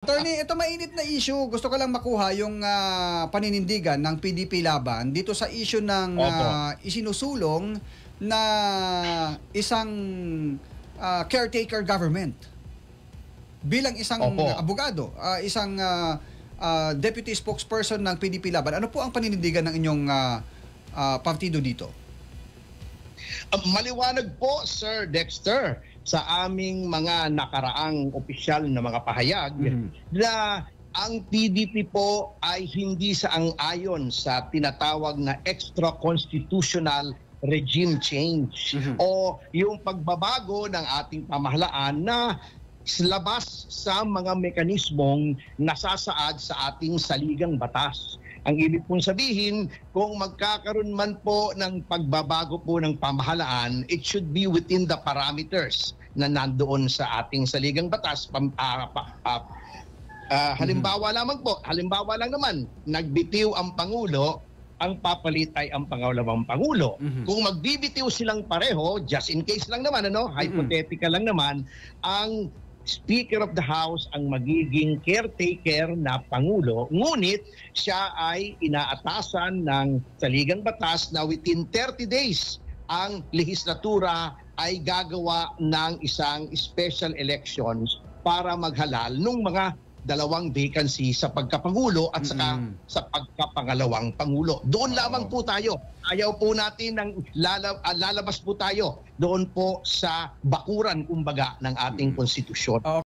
Attorney, ito mainit na issue. Gusto ko lang makuha yung paninindigan ng PDP Laban dito sa issue ng isinusulong na isang caretaker government. Bilang isang abogado, isang deputy spokesperson ng PDP Laban, ano po ang paninindigan ng inyong partido dito? Maliwanag po, Sir Dexter, sa aming mga nakaraang opisyal na mga pahayag na ang PDP po ay hindi saang-ayon sa tinatawag na extra-constitutional regime change o yung pagbabago ng ating pamahalaan na labas sa mga mekanismong nasasaad sa ating saligang batas. Ang ibig pong sabihin, kung magkakaroon man po ng pagbabago po ng pamahalaan, it should be within the parameters na nandoon sa ating saligang batas. Halimbawa lang naman, nagbitiw ang Pangulo, ang papalit ay ang pangalawang Pangulo. Kung magbibitiw silang pareho, just in case lang naman, hypothetical lang naman, ang Speaker of the House ang magiging caretaker na Pangulo, ngunit siya ay inaatasan ng saligang batas na within 30 days ang lehislatura ay gagawa ng isang special elections para maghalal ng mga dalawang vacancy sa pagkapangulo at saka sa pagkapangalawang Pangulo. Doon lamang po tayo. Ayaw po natin ng lalabas po tayo doon po sa bakuran kumbaga ng ating konstitusyon.